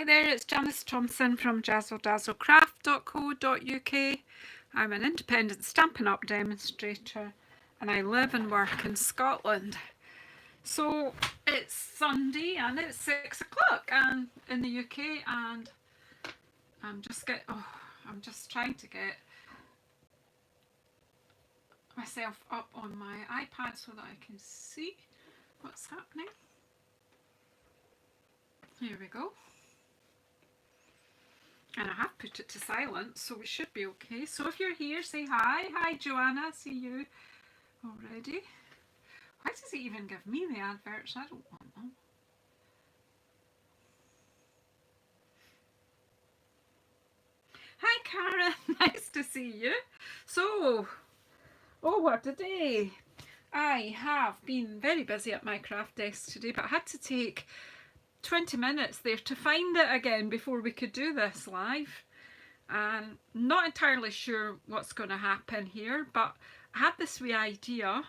Hi there, it's Janice Thompson from JazzleDazzleCraft.co.uk. I'm an independent Stampin' Up! Demonstrator and I live and work in Scotland. So it's Sunday and it's 6 o'clock and in the UK, and I'm just trying to get myself up on my iPad so that I can see what's happening. Here we go. And I have put it to silent, so we should be okay. So if you're here, say hi. Hi, Joanna. See you already. Why does it even give me the adverts? I don't want them. Hi, Karen. Nice to see you. So, what a day. I have been very busy at my craft desk today, but I had to take 20 minutes there to find it again before we could do this live, and not entirely sure what's going to happen here, but I had this wee idea.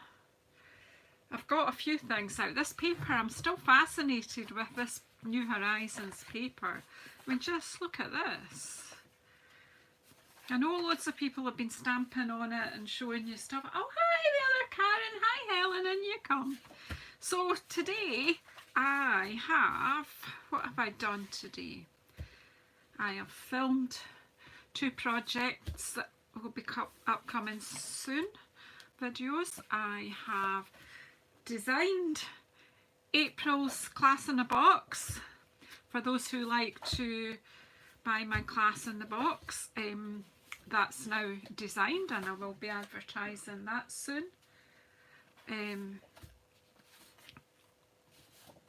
I've got a few things out. This paper, I'm still fascinated with this new Horizons paper. I mean, just look at this. I know loads of people have been stamping on it and showing you stuff. Oh, hi, the other Karen. Hi, Helen, and you come. So today I have, what have I done today? I have filmed 2 projects that will be upcoming soon, videos. I have designed April's Class in a Box. For those who like to buy my Class in the Box, that's now designed and I will be advertising that soon.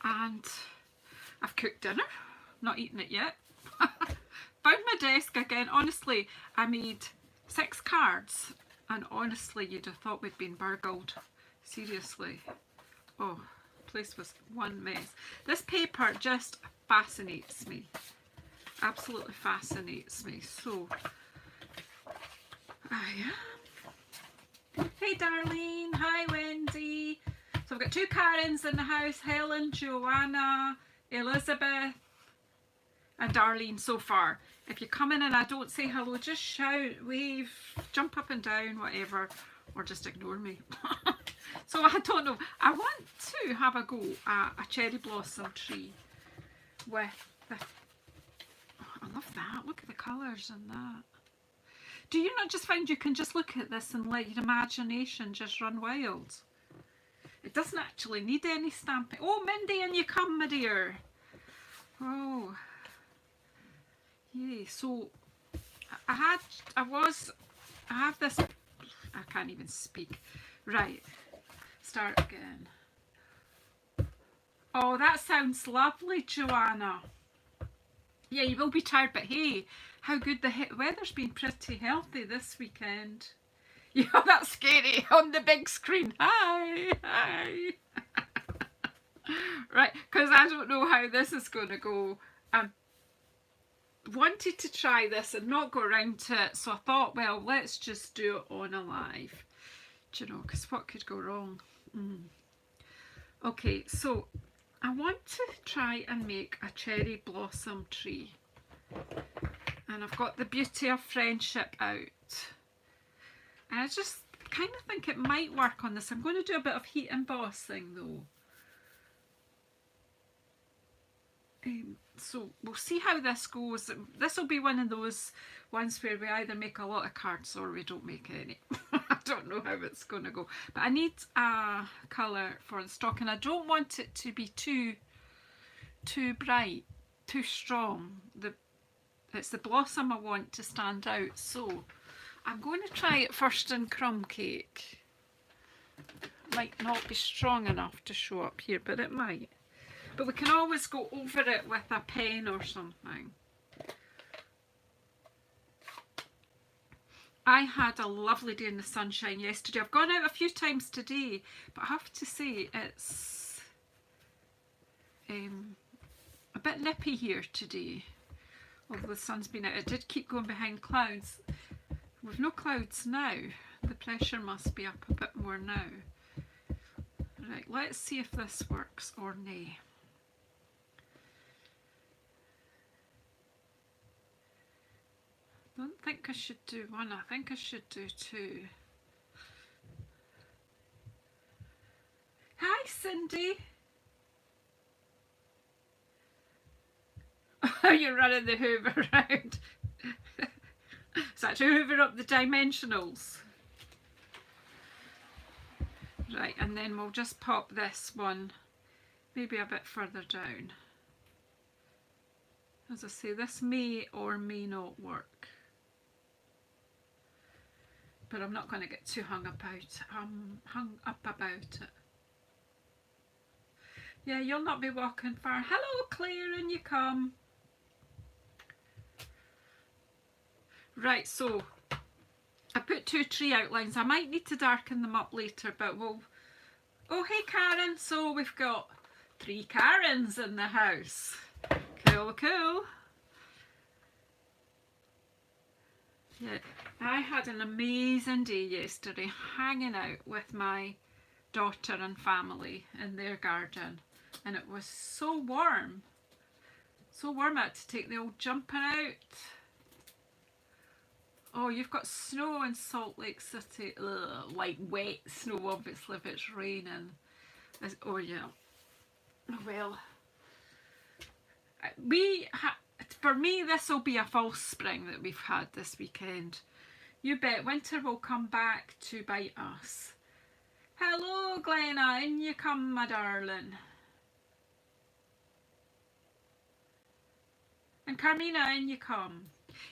And I've cooked dinner, not eaten it yet. Found my desk again. Honestly, I made 6 cards and honestly you'd have thought we'd been burgled. Seriously. Oh, the place was one mess. This paper just fascinates me. Absolutely fascinates me. So, I am. Hey Darlene, hi Wendy. So I've got 2 Karens in the house, Helen, Joanna, Elizabeth and Darlene so far. If you come in and I don't say hello, just shout, wave, jump up and down, whatever, or just ignore me. So I don't know, I want to have a go at a cherry blossom tree with the, oh, I love that, look at the colours in that. Do you not just find you can just look at this and let your imagination just run wild? It doesn't actually need any stamping. Oh, Mindy, and you come, my dear. Oh, yay. So I have this, I can't even speak. Right, start again. Oh, that sounds lovely, Joanna. Yeah, you will be tired, but hey, how good the weather's been. Pretty healthy this weekend. Yeah, that's scary on the big screen. Hi, hi. Right, because I don't know how this is going to go. I wanted to try this and not go around to it, so I thought, well, let's just do it on a live. Do you know, because what could go wrong? Okay, so I want to try and make a cherry blossom tree. And I've got the Beauty of Friendship out. And I just kind of think it might work on this. I'm going to do a bit of heat embossing though. So we'll see how this goes. This will be one of those ones where we either make a lot of cards or we don't make any. I don't know how it's going to go. But I need a colour for the stock and I don't want it to be too bright, too strong. It's the blossom I want to stand out. So I'm going to try it first in crumb cake. Might not be strong enough to show up here, but it might. But we can always go over it with a pen or something. I had a lovely day in the sunshine yesterday. I've gone out a few times today, but I have to say it's a bit nippy here today. Although the sun's been out, it did keep going behind clouds. With no clouds now, the pressure must be up a bit more now. Right, let's see if this works or nay. think I should do one. I think I should do two. Hi, Cindy. You're running the hoover around. So to hoover up the dimensionals. Right, and then we'll just pop this one maybe a bit further down. As I say, this may or may not work, but I'm not going to get too hung up about it. Yeah, you'll not be walking far. Hello, Claire, and you come. Right, so I put two tree outlines. I might need to darken them up later, but we'll... Oh, hey, Karen. So we've got 3 Karens in the house. Cool, cool. Yeah, I had an amazing day yesterday hanging out with my daughter and family in their garden, and it was so warm. So warm I had to take the old jumper out. Oh, you've got snow in Salt Lake City. Ugh, like wet snow, obviously, if it's raining. Oh, yeah. Well, for me, this will be a false spring that we've had this weekend. You bet winter will come back to bite us. Hello, Glenna, in you come, my darling. And Carmina, in you come.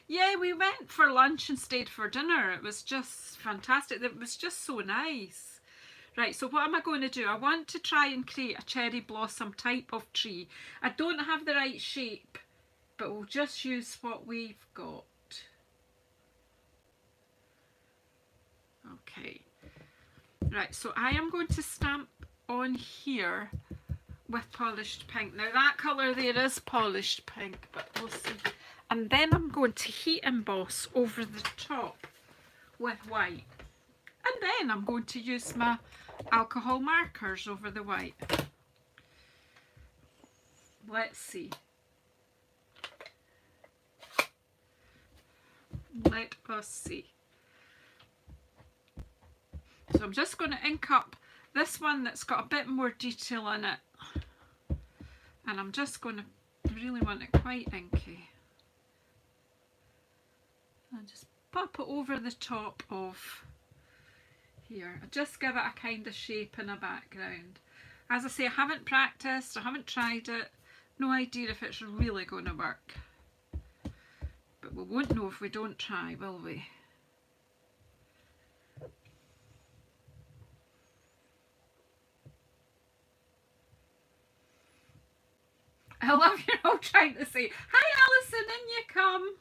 Yeah, we went for lunch and stayed for dinner. It was just fantastic. It was just so nice. Right, so what am I going to do? I want to try and create a cherry blossom type of tree. I don't have the right shape, but we'll just use what we've got. Okay. Right, so I am going to stamp on here with polished pink. Now that colour there is polished pink, but we'll see. And then I'm going to heat emboss over the top with white. And then I'm going to use my alcohol markers over the white. Let's see. Let us see. So I'm just going to ink up this one that's got a bit more detail in it. And I'm just going to really want it quite inky. And just pop it over the top of here. Just give it a kind of shape and a background. As I say, I haven't practiced, I haven't tried it. No idea if it's really going to work. But we won't know if we don't try, will we? I love you're all trying to say, hi Alison, in you come.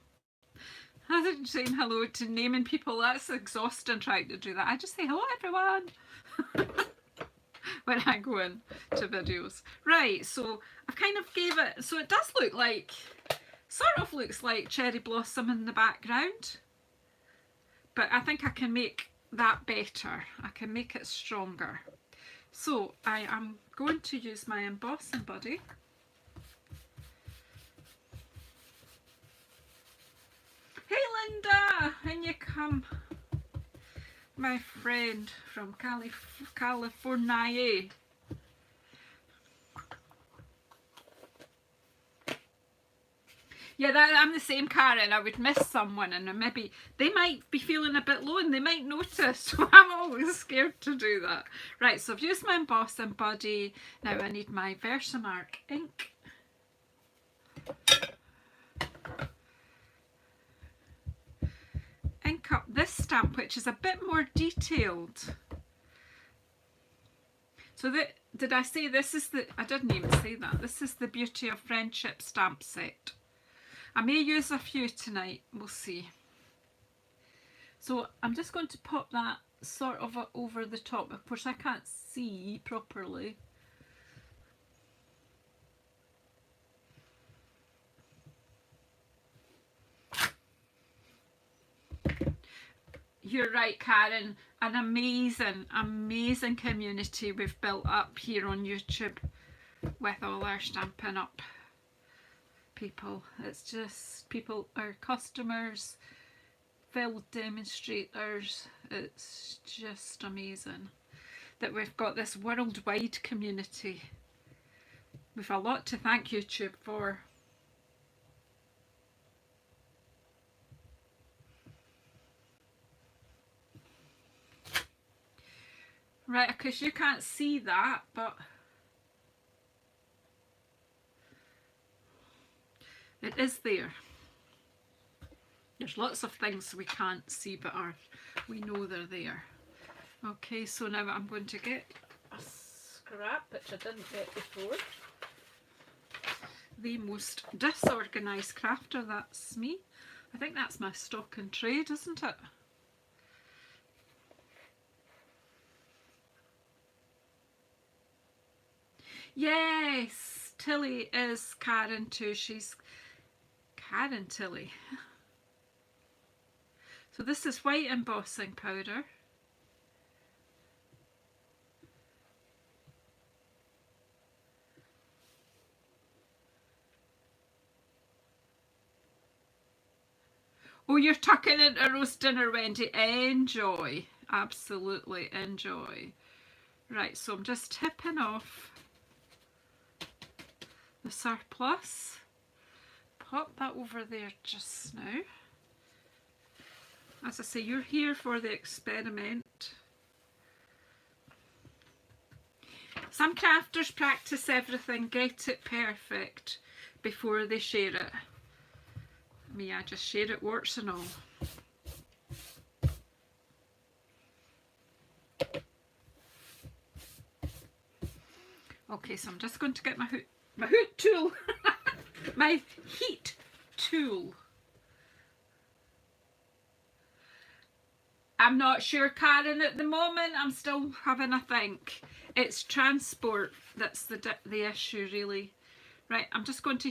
I didn't say hello to naming people, that's exhausting trying to do that. I just say hello everyone when I go in to videos. Right, so I've kind of gave it, so it does look like, sort of looks like cherry blossom in the background. But I think I can make that better. I can make it stronger. So I am going to use my embossing buddy. Hey Linda, in you come, my friend from California. Yeah, I'm the same, Karen. I would miss someone and maybe they might be feeling a bit low and they might notice. So I'm always scared to do that. Right, so I've used my embossing buddy. Now I need my Versamark ink. Ink up this stamp, which is a bit more detailed. So did I say this is the, I didn't even say that, this is the Beauty of Friendship stamp set. I may use a few tonight, we'll see. So I'm just going to pop that sort of over the top. Of course I can't see properly. You're right, Karen. An amazing, amazing community we've built up here on YouTube with all our Stampin' Up people. It's just people, our customers, filled demonstrators. It's just amazing that we've got this worldwide community. We've a lot to thank YouTube for. Right, because you can't see that, but it is there. There's lots of things we can't see, but we know they're there. Okay, so now I'm going to get a scrap, which I didn't get before. The most disorganised crafter, that's me. I think that's my stock in trade, isn't it? Yes, Tilly is Karen too. She's Karen Tilly. So this is white embossing powder. Oh, you're tucking into roast dinner, Wendy. Enjoy. Absolutely enjoy. Right, so I'm just tipping off the surplus. Pop that over there just now. As I say, you're here for the experiment. Some crafters practice everything, get it perfect before they share it. Me, I just share it, warts and all. Okay, so I'm just going to get my hoot tool, my heat tool. I'm not sure, Karen, at the moment. I'm still having a think. It's transport that's the issue, really. Right, I'm just going to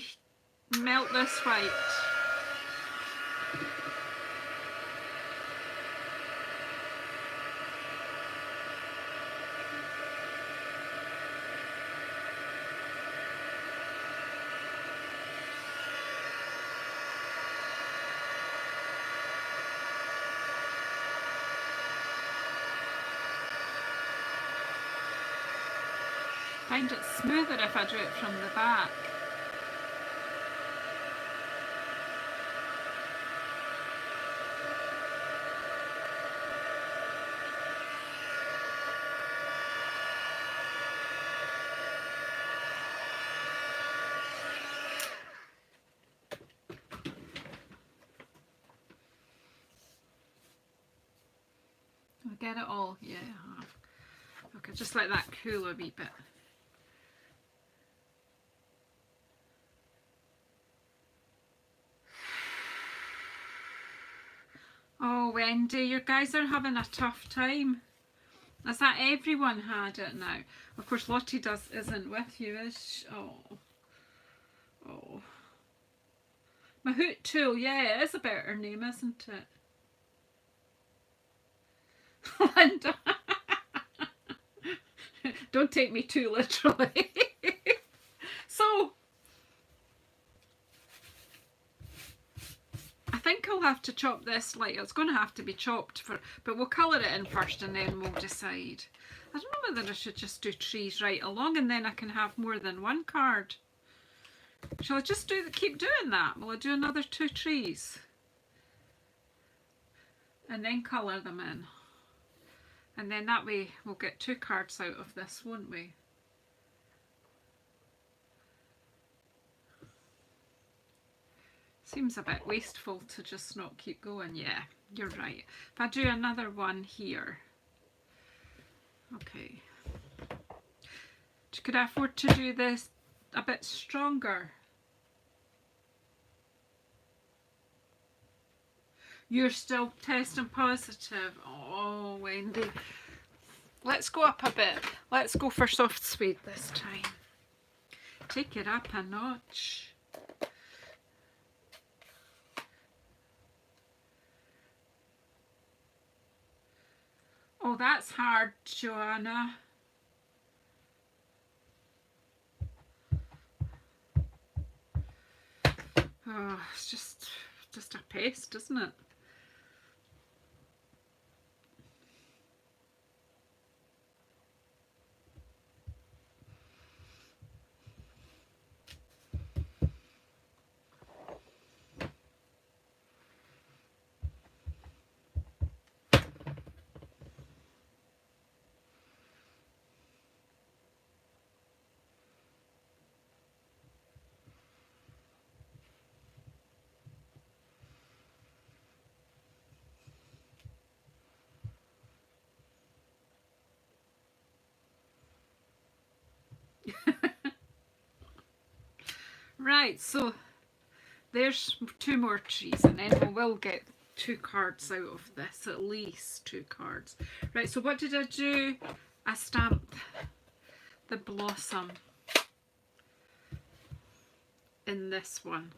melt this white. I find it smoother if I do it from the back. I get it all, yeah. Okay, just let that cool a wee bit. Oh, Wendy, you guys are having a tough time. Is that everyone had it now? Of course, Lottie isn't with you, is she? Oh. Oh. My hoot tool, yeah, it is a better name, isn't it? Linda. Don't take me too literally. So, I think I'll have to chop this light. It's going to have to be chopped, but we'll colour it in first and then we'll decide. I don't know whether I should just do trees right along and then I can have more than one card. Shall I just keep doing that? Will I do another 2 trees? And then colour them in. And then that way we'll get 2 cards out of this, won't we? Seems a bit wasteful to just not keep going. Yeah, you're right. If I do another one here. Okay. Could I afford to do this a bit stronger? You're still testing positive. Oh, Wendy. Let's go up a bit. Let's go for soft suede this time. Take it up a notch. Oh, that's hard, Joanna. Oh, it's just a paste, isn't it? Right, so there's 2 more trees, and then we will get 2 cards out of this, at least 2 cards. Right, so what did I do? I stamped the blossom in this one.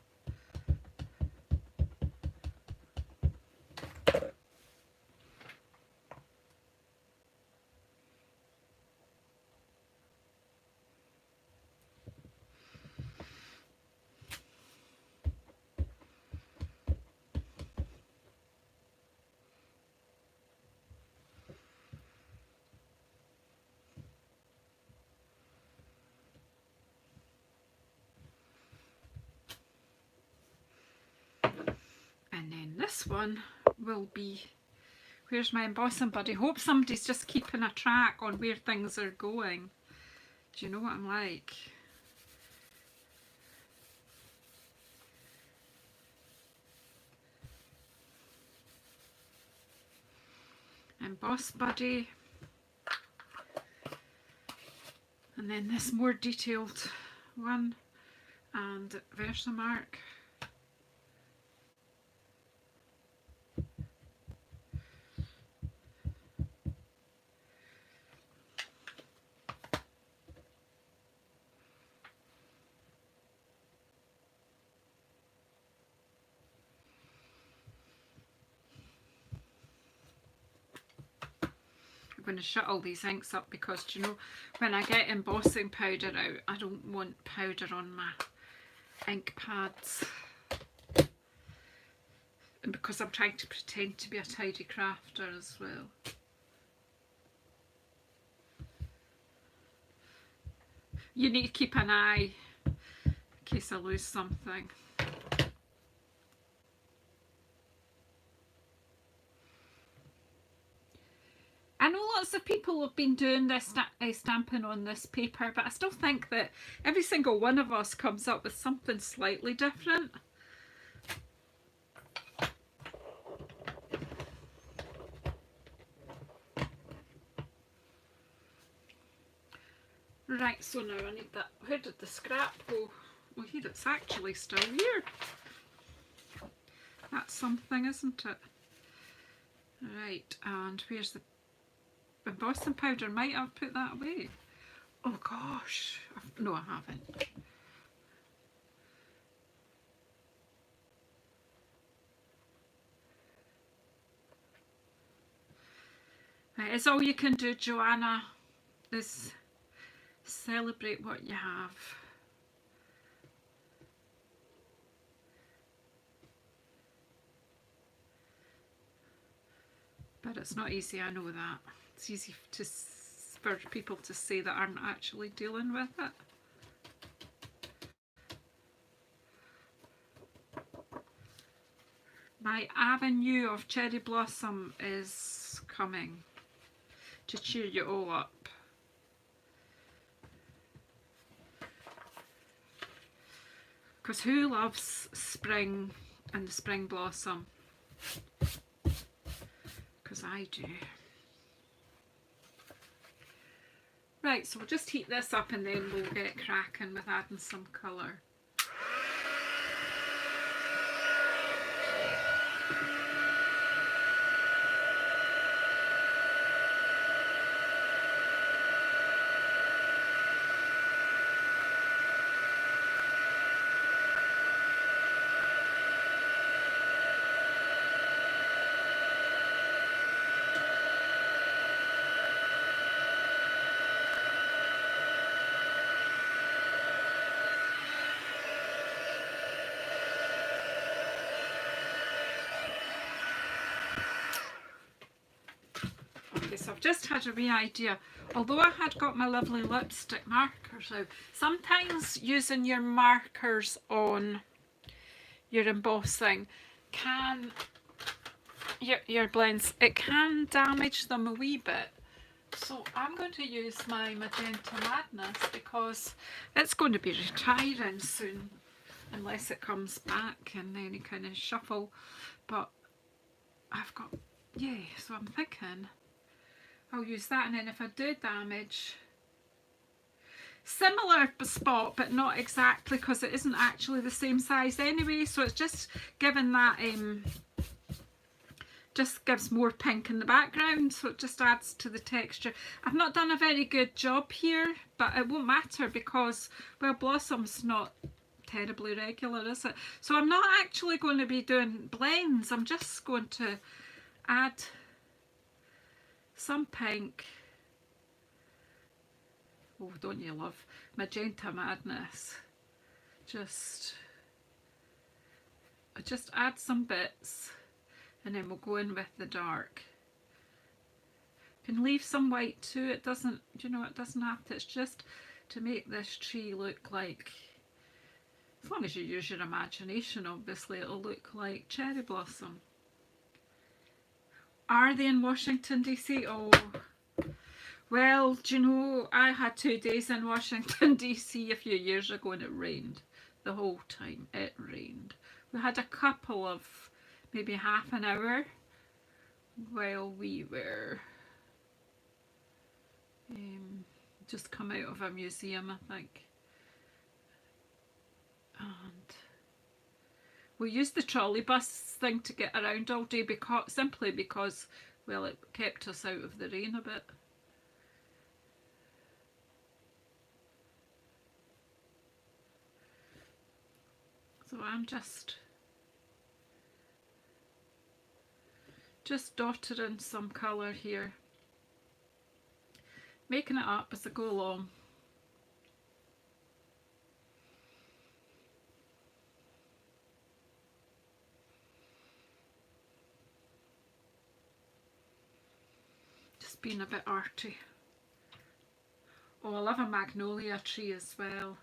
And then this one will be, where's my embossing buddy? Hope somebody's just keeping a track on where things are going. Do you know what I'm like? Emboss buddy. And then this more detailed one, and Versamark. I'm going to shut all these inks up because, you know, when I get embossing powder out, I don't want powder on my ink pads. And because I'm trying to pretend to be a tidy crafter as well. You need to keep an eye in case I lose something. I know lots of people have been doing this stamping on this paper, but I still think that every single one of us comes up with something slightly different. Right, so now I need that. Where did the scrap go? Oh, here it's actually still here. That's something, isn't it? Right, and where's the embossing powder? Might have put that away. Oh gosh, no I haven't. Right, it's all you can do, Joanna, is celebrate what you have. But it's not easy, I know that. It's easy for people to say that aren't actually dealing with it. My avenue of cherry blossom is coming to cheer you all up. Because who loves spring and the spring blossom? Because I do. Right, so we'll just heat this up and then we'll get cracking with adding some colour. So I've just had a wee idea. Although I had got my lovely lipstick markers out, sometimes using your markers on your embossing can, your blends, it can damage them a wee bit. So I'm going to use my Magenta Madness because it's going to be retiring soon, unless it comes back in any kind of shuffle. But I've got, yeah, so I'm thinking I'll use that, and then if I do damage, similar spot, but not exactly, because it isn't actually the same size anyway. So it's just given that just gives more pink in the background, so it just adds to the texture. I've not done a very good job here, but it won't matter because, well, Blossom's not terribly regular, is it? So I'm not actually going to be doing blends. I'm just going to add some pink. Oh, don't you love magenta madness? Just add some bits, and then we'll go in with the dark. You can leave some white too. It doesn't, you know, it doesn't have to. It's just to make this tree look like, as long as you use your imagination, obviously, it'll look like cherry blossom. Are they in Washington DC? Oh, well, do you know, I had 2 days in Washington DC a few years ago, and it rained the whole time. It rained. We had a couple of maybe half an hour while we were just come out of a museum, I think. And we used the trolley bus thing to get around all day, simply because, well, it kept us out of the rain a bit. So I'm just dotted in some colour here, making it up as I go along. Just being a bit arty. Oh, I love a magnolia tree as well.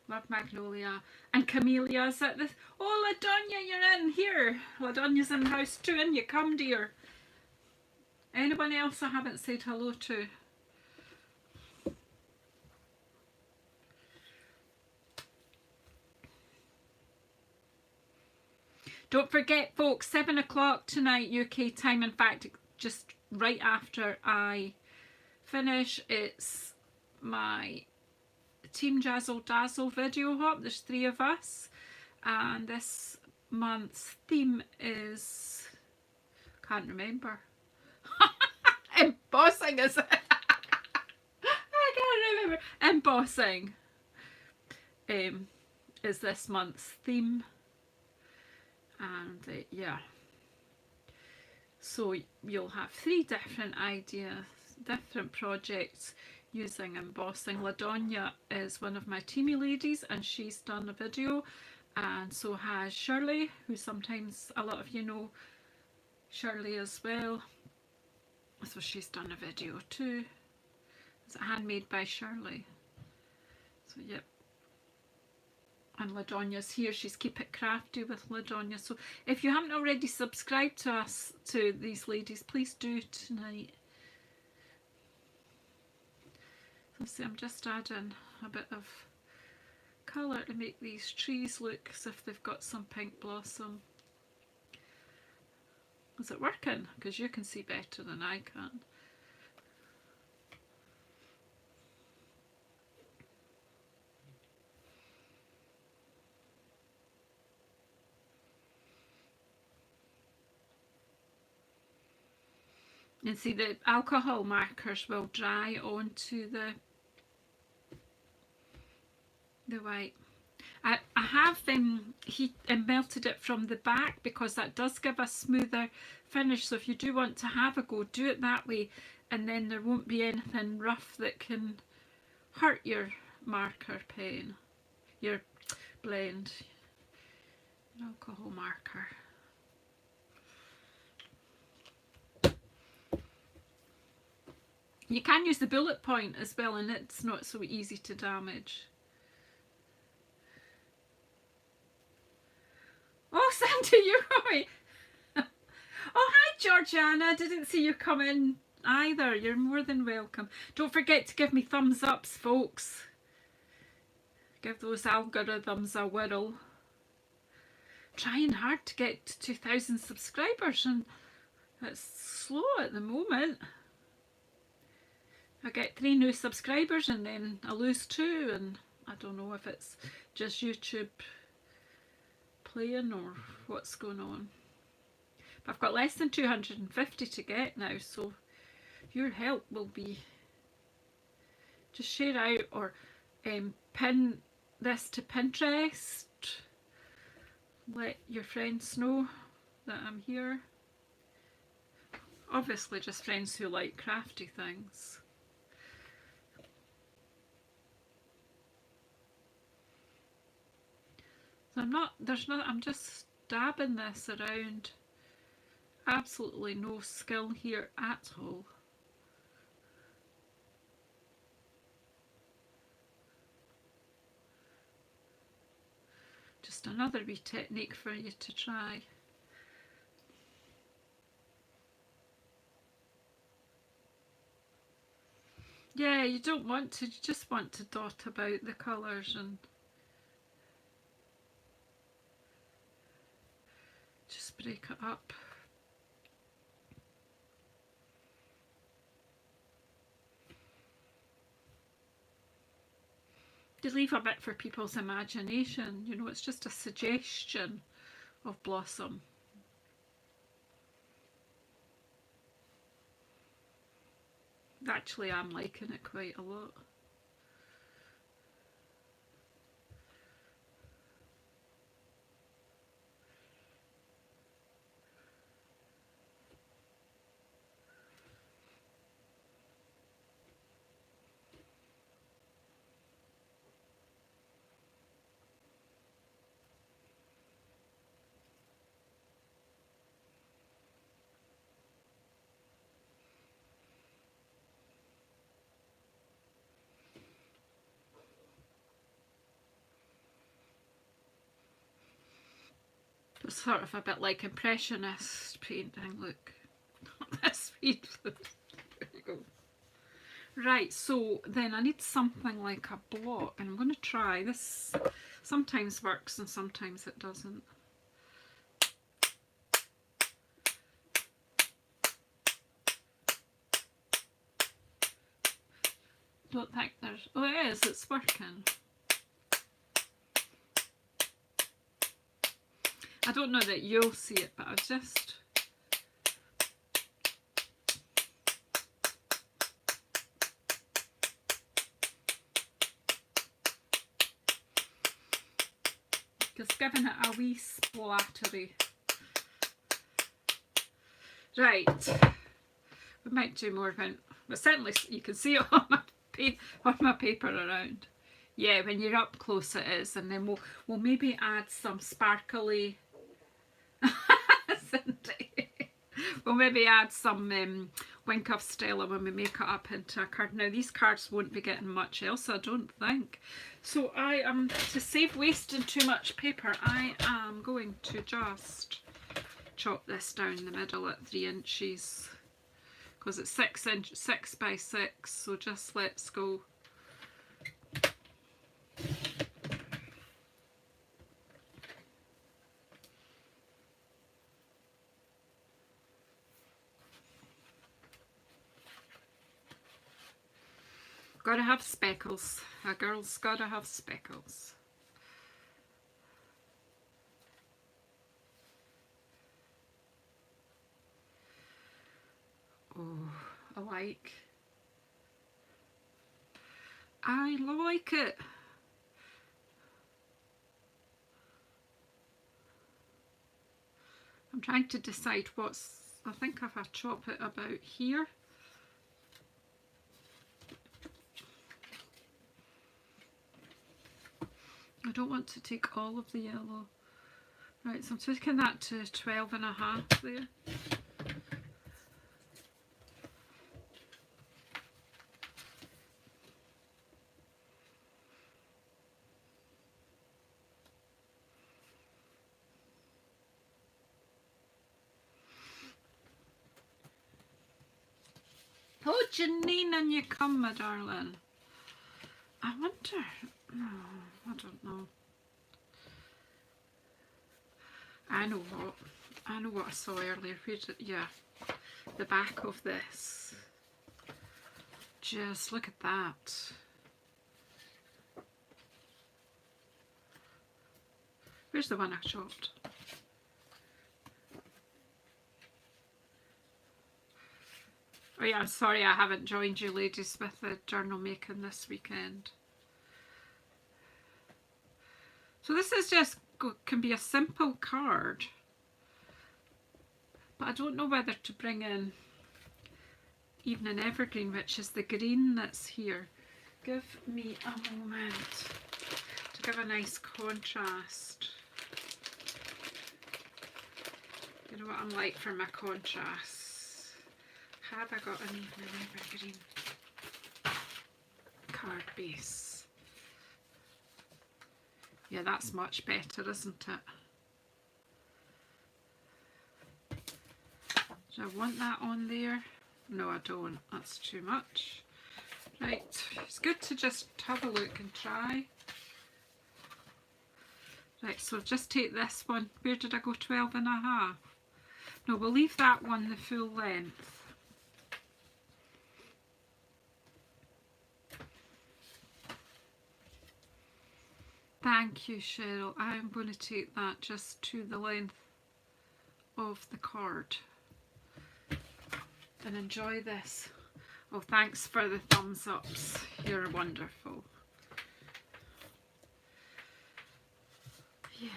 Love magnolia and camellias at this. Oh, LaDonia, you're in here. LaDonia's in the house too. In you come, dear. Anyone else I haven't said hello to? Don't forget, folks, 7 o'clock tonight UK time. In fact, just right after I finish, it's my Team Jazzle Dazzle video hop. There's 3 of us, and this month's theme is, can't remember. Embossing, is it? I can't remember. Embossing is this month's theme, and yeah, so you'll have 3 different ideas, different projects using embossing. LaDonia is one of my teamy ladies, and she's done a video, and so has Shirley, who sometimes a lot of you know Shirley as well. So she's done a video too. It's handmade by Shirley. So yep. And LaDonia's here. She's Keep It Crafty with LaDonia. So if you haven't already subscribed to us, to these ladies, please do tonight. So see, I'm just adding a bit of colour to make these trees look as if they've got some pink blossom. Is it working? Because you can see better than I can. And see, the alcohol markers will dry onto the white. I have melted it from the back because that does give a smoother finish. So if you do want to have a go, do it that way, and then there won't be anything rough that can hurt your marker pen, your blend, alcohol marker. You can use the bullet point as well, and it's not so easy to damage. Oh, Sandy, you're right. Oh, hi, Georgiana. Didn't see you come in either. You're more than welcome. Don't forget to give me thumbs ups, folks. Give those algorithms a whirl. Trying hard to get to 2,000 subscribers, and it's slow at the moment. I get 3 new subscribers and then I lose 2, and I don't know if it's just YouTube playing or what's going on. But I've got less than 250 to get now, so your help will be just share out or pin this to Pinterest. Let your friends know that I'm here. Obviously just friends who like crafty things. So I'm just dabbing this around. Absolutely no skill here at all. Just another wee technique for you to try. Yeah, you don't want to, you just want to dot about the colours and just break it up. You leave a bit for people's imagination, you know, it's just a suggestion of blossom. Actually, I'm liking it quite a lot. It's sort of a bit like impressionist painting, look. This weed. There you go. Right, so then I need something like a block, and I'm going to try this. Sometimes works and sometimes it doesn't. Don't think there's, oh it is, it's working. I don't know that you'll see it, but I was just giving it a wee splattery. Right, we might do more of it, but certainly you can see it on my paper around. Yeah, when you're up close it is, and then we'll maybe add some sparkly. We'll maybe add some Wink of Stella when we make it up into a card. Now these cards won't be getting much else, I don't think. So I am, to save wasting too much paper, I am going to just chop this down the middle at 3 inches because it's 6 by 6. So just let's go. Gotta have speckles. A girl's gotta have speckles. Oh, I like it. I'm trying to decide what's, I think if I chop it about here. I don't want to take all of the yellow. Right, so I'm taking that to 12.5 there. Oh, Janine, and you come, my darling. I wonder, no, I don't know. I know what I saw earlier. Yeah, the back of this. gorgeous. Look at that. Where's the one I chopped? Oh yeah, I'm sorry I haven't joined you ladies with the journal making this weekend. So this is just, can be a simple card, but I don't know whether to bring in Evening Evergreen, which is the green that's here. Give me a moment to give a nice contrast. You know what I'm like for my contrasts. Have I got an Evening Evergreen card base? Yeah, that's much better, isn't it? Do I want that on there? No, I don't. That's too much. Right, it's good to just have a look and try. Right, so just take this one. Where did I go? 12.5. No, we'll leave that one the full length. Thank you, Cheryl. I'm going to take that just to the length of the card and enjoy this. Oh, thanks for the thumbs ups. You're wonderful. Yeah.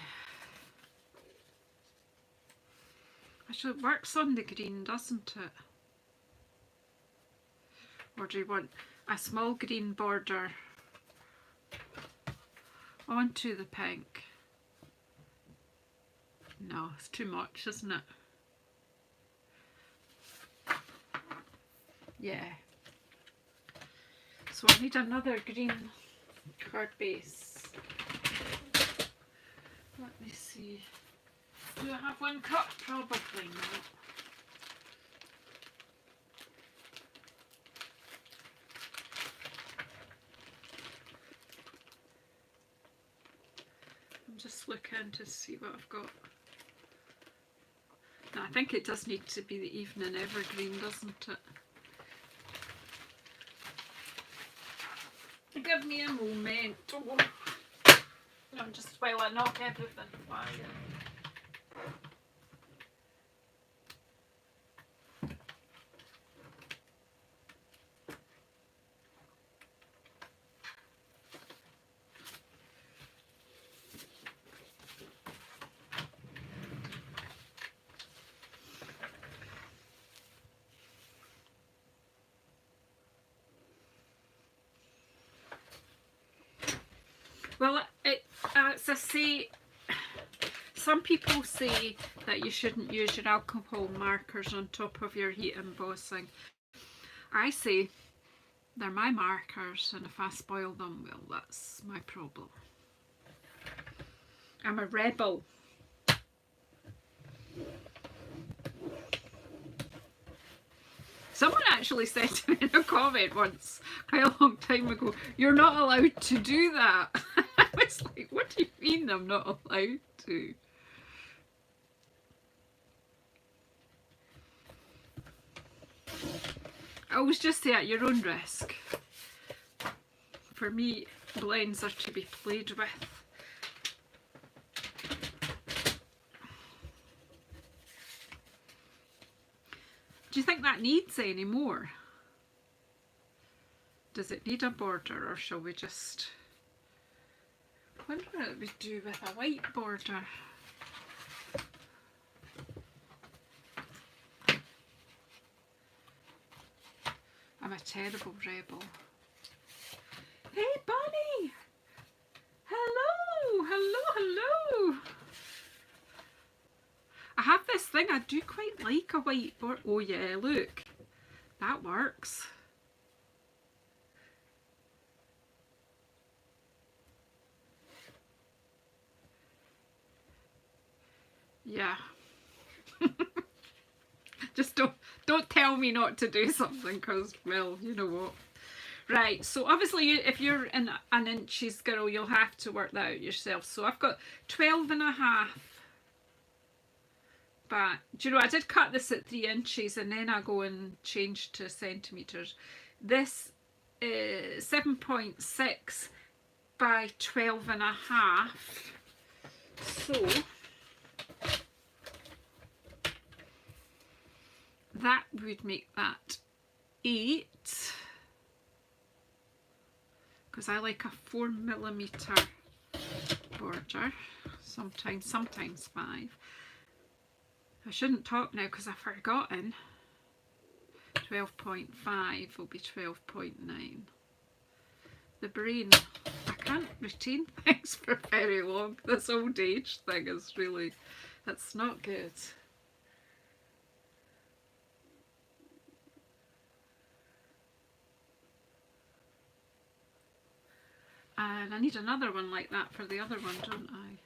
Actually, it works on the green, doesn't it? Or do you want a small green border onto the pink? No, it's too much, isn't it? Yeah. So I need another green card base. Let me see. Do I have one cut? Probably not. I'm just looking to see what I've got. No, I think it does need to be the Evening Evergreen, doesn't it? Give me a moment. Oh. I'm just while I knock everything quiet. Well, as I say, some people say that you shouldn't use your alcohol markers on top of your heat embossing. I say they're my markers, and if I spoil them, well, that's my problem. I'm a rebel. Someone actually said to me in a comment once, quite a long time ago, "You're not allowed to do that." I was like, what do you mean I'm not allowed to? I always just say at your own risk. For me, blends are to be played with. Do you think that needs any more? Does it need a border, or shall we just... I wonder what we do with a white border. I'm a terrible rebel. Hey Bunny! Hello! Hello, hello! I have this thing, I do quite like a white border. Oh yeah, look. That works. Yeah. Just don't tell me not to do something, because, well, you know what. Right, so obviously if you're in an inches girl, you'll have to work that out yourself. So I've got 12.5. But, do you know, I did cut this at 3 inches and then I go and change to centimetres. This 7.6 by 12.5. So that would make that 8, because I like a 4mm border, sometimes 5. I shouldn't talk now because I've forgotten. 12.5 will be 12.9. The brain, I can't retain things for very long. This old age thing is really, it's not good. And I need another one like that for the other one, don't I?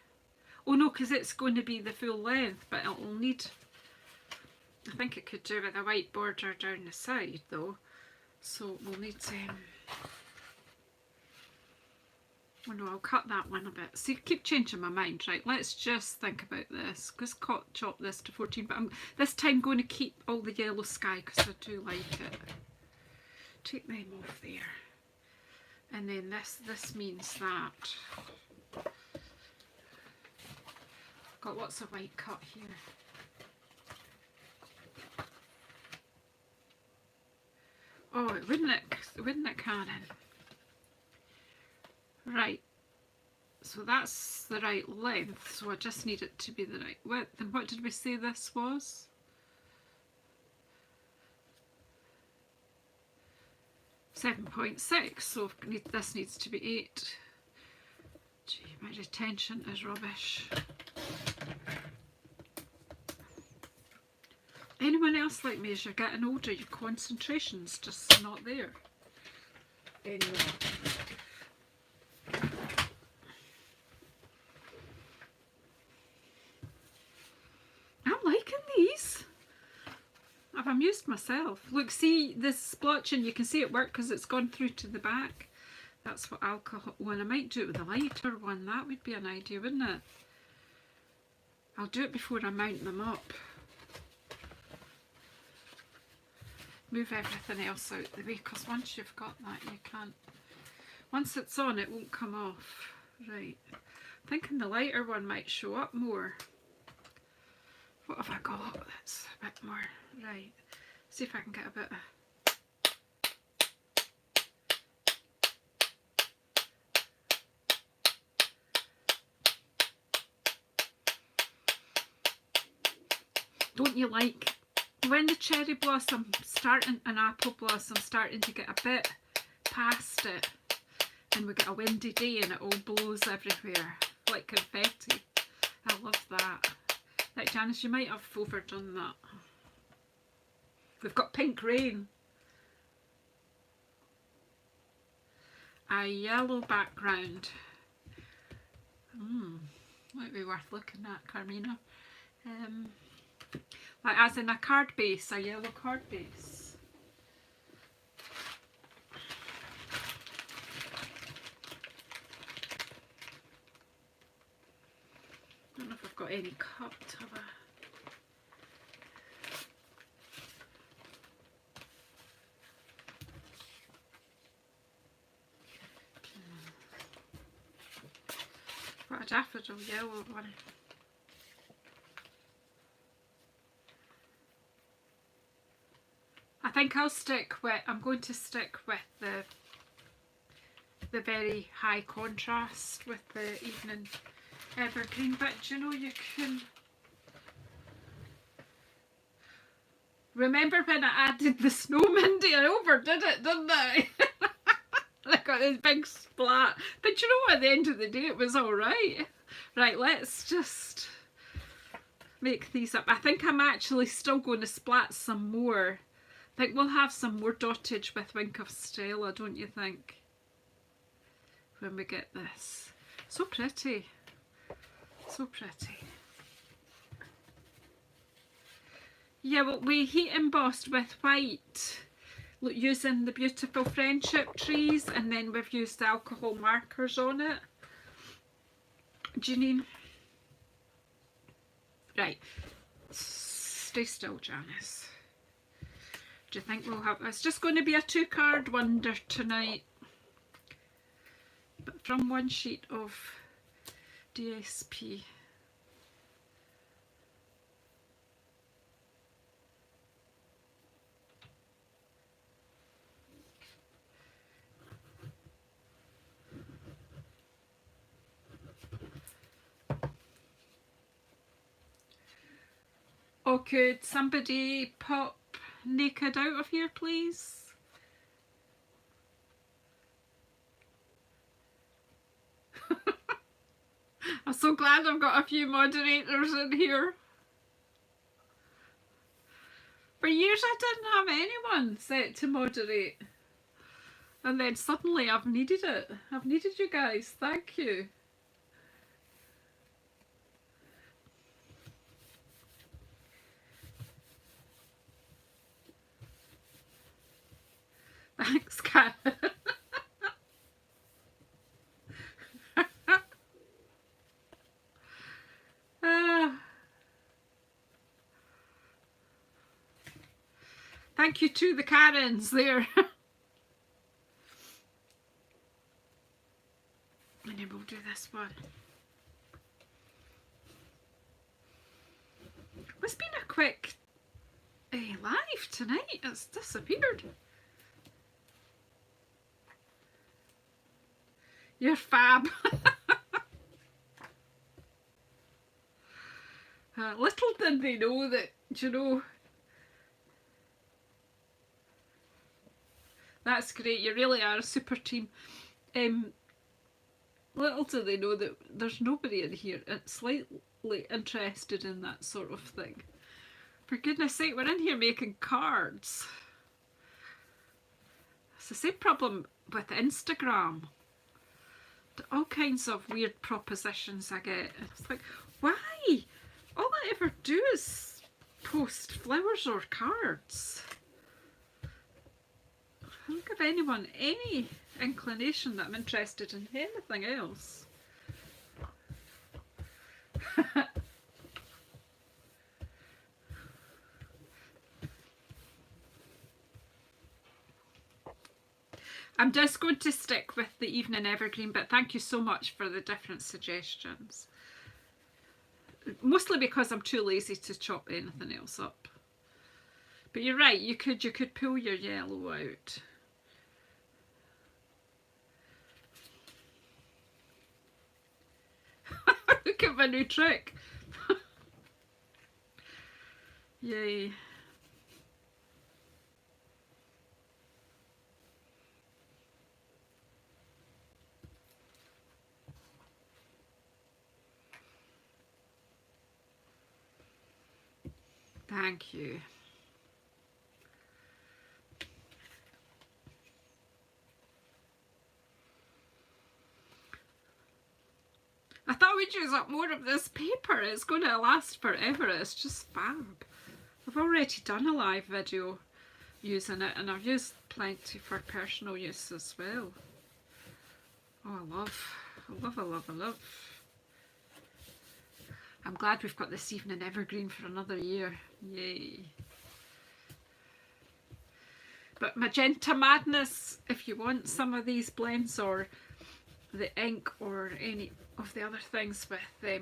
Oh no, because it's going to be the full length, but it'll need, I think it could do with a white border down the side though. So we'll need to, oh no, I'll cut that one a bit. See, keep changing my mind, right? Let's just think about this. Just chop this to 14, but I'm this time going to keep all the yellow sky because I do like it. Take them off there. And then this means that got lots of white cut here. Oh, wouldn't it, Karen? Right. So that's the right length. So I just need it to be the right width. And what did we say this was? 7.6, so this needs to be 8. Gee, my retention is rubbish. Anyone else like me, as you're getting older, your concentration's just not there anymore. I'm liking these. I've amused myself. Look, see this splotching, you can see it work because it's gone through to the back. That's what alcohol, well, I might do it with a lighter one. That would be an idea, wouldn't it? I'll do it before I mount them up. Move everything else out the way, because once you've got that, you can't, once it's on, it won't come off. Right, I'm thinking the lighter one might show up more. What have I got that's a bit more? Right, see if I can get a bit of, don't you like when the cherry blossom starting, an apple blossom starting to get a bit past it, and we get a windy day and it all blows everywhere like confetti? I love that. Like, Janice, you might have overdone that. We've got pink rain. A yellow background. Might be worth looking at, Carmina. Like as in a card base, a yellow card base. I don't know if I've got any cupped, have I? Got a daffodil yellow one. I think I'll stick with, I'm going to stick with the very high contrast with the evening evergreen, but you know, you can remember when I added the snow, Mindy, I overdid it, didn't I? I got this big splat, but you know, at the end of the day it was alright. Right, let's just make these up. I think I'm actually still going to splat some more. I think we'll have some more dottage with Wink of Stella, don't you think? When we get this. So pretty. So pretty. Yeah, well, we heat embossed with white, using the beautiful friendship trees, and then we've used alcohol markers on it. Janine. Right. Stay still, Janice. Do you think we'll have... It's just going to be a 2-card wonder tonight. But from one sheet of DSP. Oh, could somebody pop naked out of here, please? I'm so glad I've got a few moderators in here. For years I didn't have anyone set to moderate. And then suddenly I've needed it. I've needed you guys. Thank you. Thanks, Kat. Thank you to the Karens there. And then we'll do this one. It's been a quick live tonight. It's disappeared. You're fab. Little did they know that, you know. That's great. You really are a super team. Little do they know that there's nobody in here that's slightly interested in that sort of thing. For goodness sake, we're in here making cards. It's the same problem with Instagram. All kinds of weird propositions I get. It's like, why? All I ever do is post flowers or cards. I don't give anyone any inclination that I'm interested in anything else. I'm just going to stick with the evening evergreen, but thank you so much for the different suggestions. Mostly because I'm too lazy to chop anything else up. But you're right, you could pull your yellow out. Look at my new trick. Yay. Thank you. I thought we'd use up more of this paper. It's going to last forever. It's just fab. I've already done a live video using it, and I've used plenty for personal use as well. Oh, I love. I'm glad we've got this evening evergreen for another year. Yay. But Magenta Madness, if you want some of these blends or the ink or any of the other things with the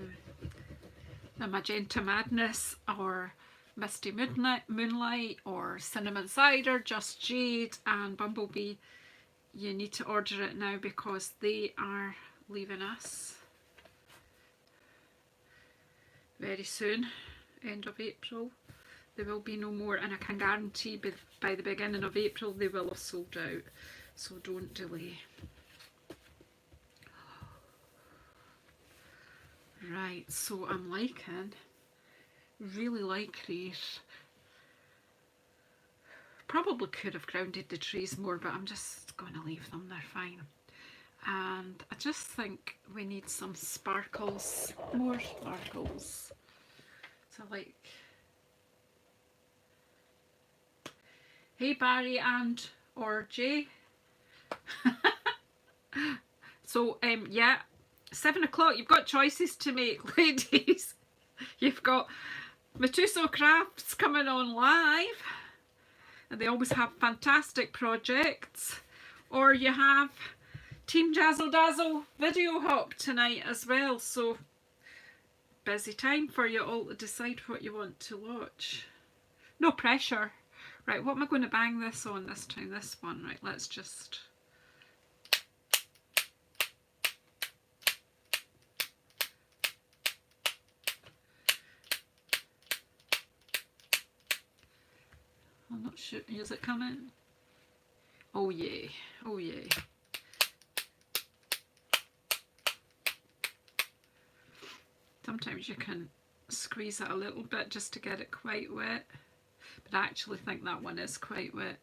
Magenta Madness or Misty Moonlight or Cinnamon Cider, Just Jade and Bumblebee, you need to order it now because they are leaving us very soon, end of April. There will be no more, and I can guarantee by the beginning of April they will have sold out, so don't delay. Right, so I'm really like these. Probably could have grounded the trees more, but I'm just going to leave them, they're fine. And I just think we need some sparkles, more sparkles. So like, hey Barry and or Jay. So yeah, 7 o'clock, you've got choices to make, ladies. You've got Matuso Crafts coming on live. and they always have fantastic projects. Or you have Team Jazzle Dazzle Video Hop tonight as well, so busy time for you all to decide what you want to watch. No pressure. Right, what am I going to bang this on this time? This one, right, let's just... I'm not sure, is it coming? Oh yeah, oh yeah. Sometimes you can squeeze it a little bit just to get it quite wet, but I actually think that one is quite wet.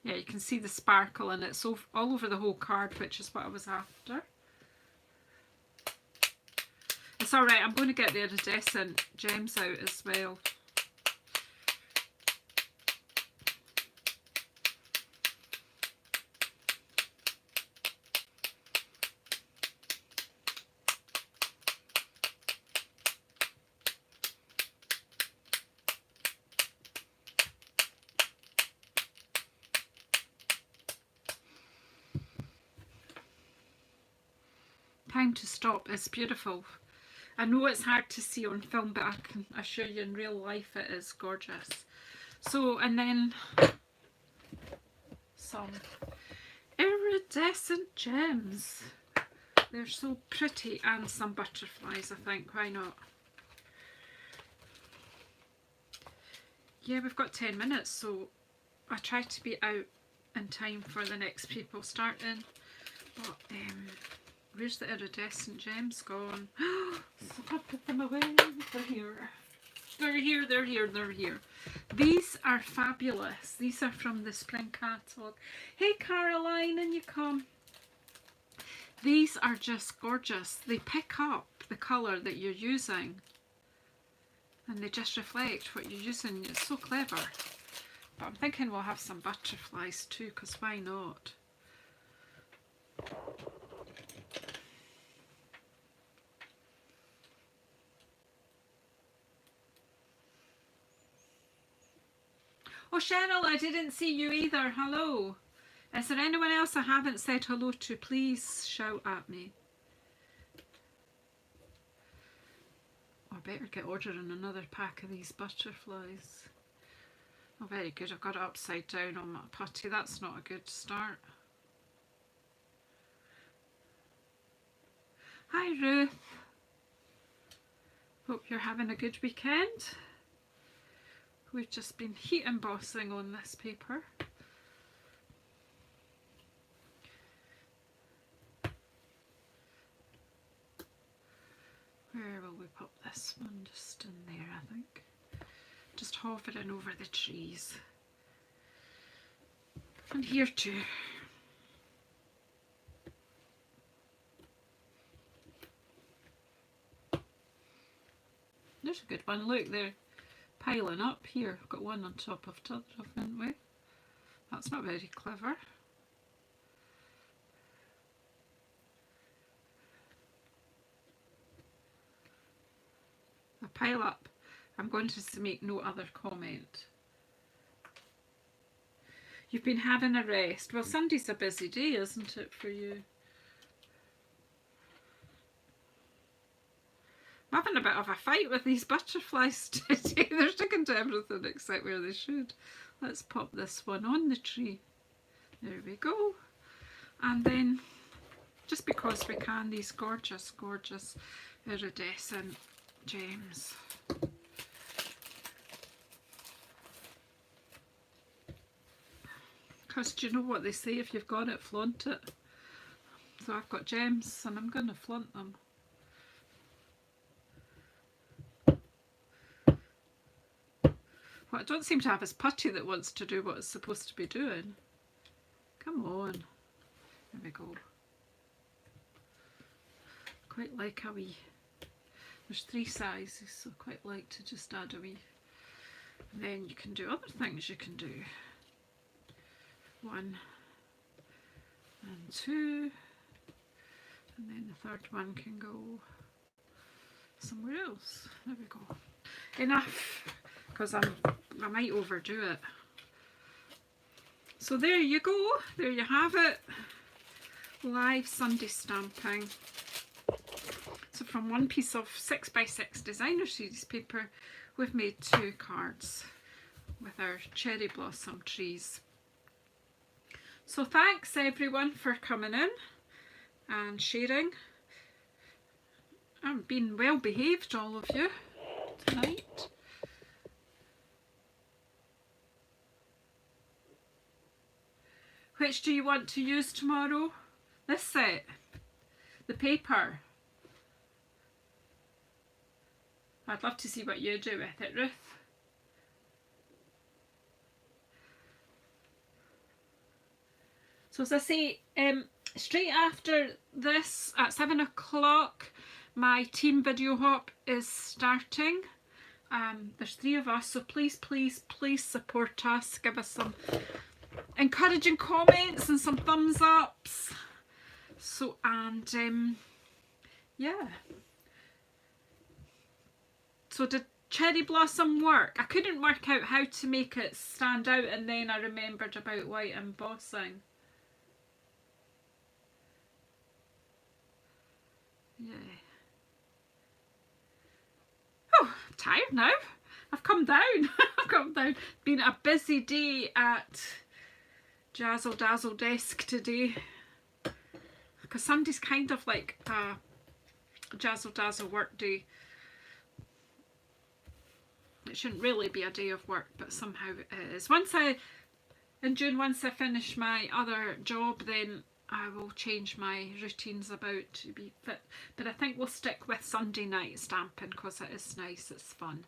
Yeah, you can see the sparkle and it's all over the whole card, which is what I was after. It's alright, I'm going to get the Iridescent Gems out as well. Time to Stop is beautiful. I know it's hard to see on film, but I can assure you in real life it is gorgeous. So, and then some Iridescent Gems. They're so pretty, and some butterflies, I think. Why not? Yeah, we've got 10 minutes, so I try to be out in time for the next people starting. But, where's the Iridescent Gems gone? So I put them away. They're here. They're here, they're here, they're here. These are fabulous. These are from the spring catalogue. Hey Caroline, and you come. These are just gorgeous. They pick up the colour that you're using. And they just reflect what you're using. It's so clever. But I'm thinking we'll have some butterflies too, because why not? Oh Cheryl, I didn't see you either. Hello. Is there anyone else I haven't said hello to? Please shout at me. I better get ordering another pack of these butterflies. Oh, very good. I've got it upside down on my putty. That's not a good start. Hi Ruth. Hope you're having a good weekend. We've just been heat embossing on this paper. Where will we pop this one? Just in there, I think. Just hovering over the trees. And here too. There's a good one. Look, they're piling up here. I've got one on top of the other, haven't we? That's not very clever. A pile up. I'm going to make no other comment. You've been having a rest. Well, Sunday's a busy day, isn't it, for you? I'm having a bit of a fight with these butterflies today. They're sticking to everything except where they should. Let's pop this one on the tree. There we go. And then, just because we can, these gorgeous, gorgeous iridescent gems. Because do you know what they say? If you've got it, flaunt it. So I've got gems and I'm going to flaunt them. What I don't seem to have is putty that wants to do what it's supposed to be doing. Come on. There we go. Quite like a wee. There's 3 sizes, so quite like to just add a wee. And then you can do other things you can do. 1 and 2. And then the third one can go somewhere else. There we go. Enough. Because I might overdo it. So there you go, there you have it, live Sunday stamping. So from one piece of 6x6 designer series paper, we've made 2 cards with our cherry blossom trees. So thanks everyone for coming in and sharing. I'm being well behaved, all of you, tonight. Which do you want to use tomorrow? This set? The paper? I'd love to see what you do with it, Ruth. So as I say, straight after this at 7 o'clock, my team video hop is starting. There's 3 of us, so please, please, please support us. Give us some encouraging comments and some thumbs ups. So, and yeah. So did cherry blossom work? I couldn't work out how to make it stand out, and then I remembered about white embossing. Yeah. Oh, I'm tired now. I've come down. I've come down. Been a busy day at Jazzle Dazzle desk today. Because Sunday's kind of like a Jazzle Dazzle work day. It shouldn't really be a day of work, but somehow it is. In June, once I finish my other job, then I will change my routines about to be fit. But I think we'll stick with Sunday night stamping because it is nice, it's fun.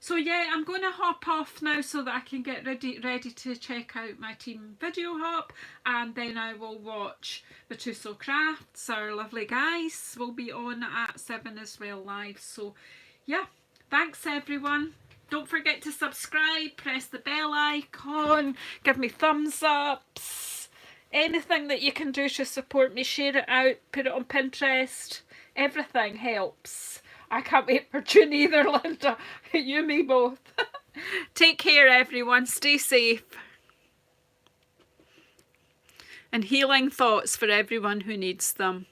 So yeah, I'm going to hop off now so that I can get ready to check out my team video hop, and then I will watch the JazzleDazzleCraft Crafts. Our lovely guys will be on at 7 as well live. So yeah, thanks everyone. Don't forget to subscribe, press the bell icon, give me thumbs ups. Anything that you can do to support me, share it out, put it on Pinterest, everything helps. I can't wait for June either, Linda. You, me both. Take care everyone, stay safe. And healing thoughts for everyone who needs them.